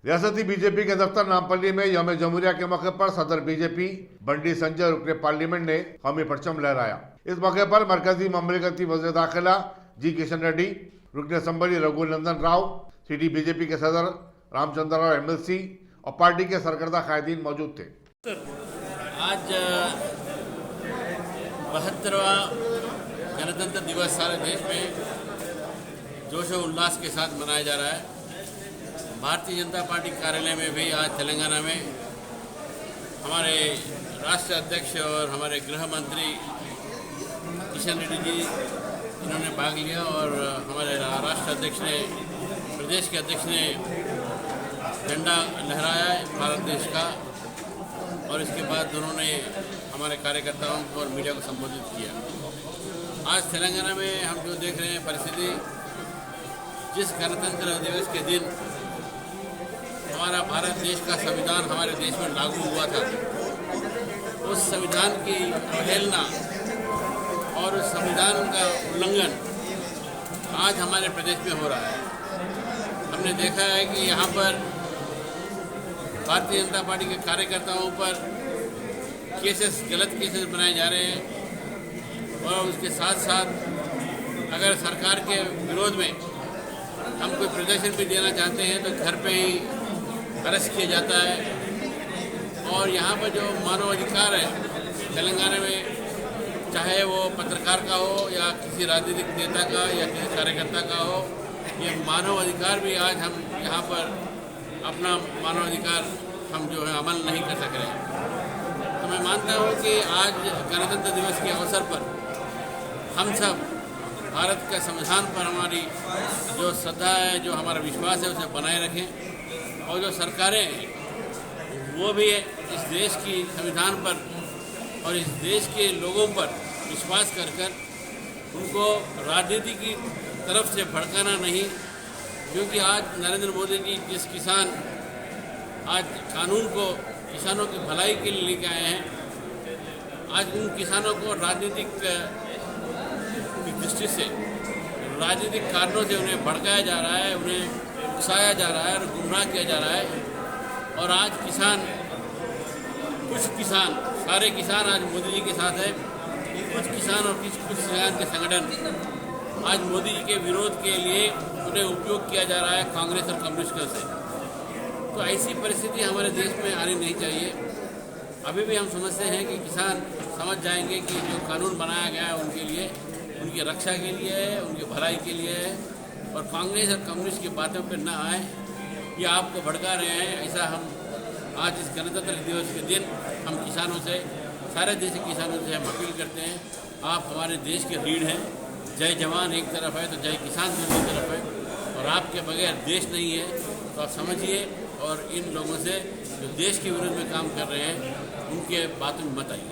रियासती बीजेपी के दफ्तर नामपल्ली में यौम जमहूरिया के मौके पर सदर बीजेपी बंडी संजय रुकने पार्लियामेंट ने कौमी परचम लहराया। इस मौके पर मरकजी ममलिकती वज़ीर दाखिला जी किशन रेड्डी, रुकने assembly Raghunandan Rao, city BJP के सदर रामचंद्र राव MLC और पार्टी के सरकर्दा कायदीन मौजूद थे। आज 72वां गणतंत्र दिवस सारे देश में जोश और उल्लास के साथ मनाया जा रहा है। भारतीय जनता पार्टी कार्यालय में भी आज तेलंगाना में हमारे राष्ट्रीय अध्यक्ष और हमारे गृह मंत्री किशन रेड्डी जी इन्होंने भाग लिया और हमारे राष्ट्रीय अध्यक्ष ने, प्रदेश के अध्यक्ष ने झंडा लहराया भारत देश का, और इसके बाद उन्होंने हमारे कार्यकर्ताओं को और मीडिया को संबोधित किया। आज तेलंगाना में हम जो देख रहे हैं परिस्थिति, जिस गणतंत्र दिवस के दिन हमारा भारत देश का संविधान हमारे देश में लागू हुआ था, उस संविधान की अवहेलना और उस संविधान का उल्लंघन आज हमारे प्रदेश में हो रहा है। हमने देखा है कि यहाँ पर भारतीय जनता पार्टी के कार्यकर्ताओं पर गलत केसेस बनाए जा रहे हैं, और उसके साथ साथ अगर सरकार के विरोध में हम कोई प्रदर्शन भी देना चाहते हैं तो घर पे ही अरेस्ट किया जाता है। और यहाँ पर जो मानव अधिकार है तेलंगाना में, चाहे वो पत्रकार का हो या किसी राजनीतिक नेता का या किसी कार्यकर्ता का हो, ये मानव अधिकार भी आज हम यहाँ पर अपना मानव अधिकार हम जो है अमल नहीं कर सक रहे। तो मैं मानता हूँ कि आज गणतंत्र दिवस के अवसर पर हम सब भारत के संविधान पर हमारी जो श्रद्धा है, जो हमारा विश्वास है, उसे बनाए रखें, और जो सरकारें हैं वो भी इस देश की संविधान पर और इस देश के लोगों पर विश्वास कर उनको राजनीति की तरफ से भड़काना नहीं। क्योंकि आज नरेंद्र मोदी जी जिस किसान आज कानून को किसानों की भलाई के लिए लेके आए हैं, आज उन किसानों को राजनीतिक दृष्टि से, राजनीतिक कारणों से उन्हें भड़काया जा रहा है, उन्हें उकसाया जा रहा है और गुमराह किया जा रहा है। और आज किसान, कुछ किसान, सारे किसान आज मोदी जी के साथ है, कुछ किसान और कुछ किसान के संगठन आज मोदी जी के विरोध के लिए उन्हें उपयोग किया जा रहा है कांग्रेस और कम्युनिस्टों से। तो ऐसी परिस्थिति हमारे देश में आनी नहीं चाहिए। अभी भी हम समझते हैं कि किसान समझ जाएंगे कि जो कानून बनाया गया है उनके लिए, उनकी रक्षा के लिए है, उनकी भलाई के लिए है, और कांग्रेस और कम्युनिस्ट की बातों पर न आए, ये आपको भड़का रहे हैं। ऐसा हम आज इस गणतंत्र दिवस के दिन हम किसानों से, सारे देश के किसानों से हम अपील करते हैं, आप हमारे देश के रीढ़ हैं। जय जवान एक तरफ है तो जय किसान दूसरी तरफ है, और आपके बगैर देश नहीं है। तो आप समझिए और इन लोगों से जो देश के विरोध में काम कर रहे हैं उनके बातों में मत आइए।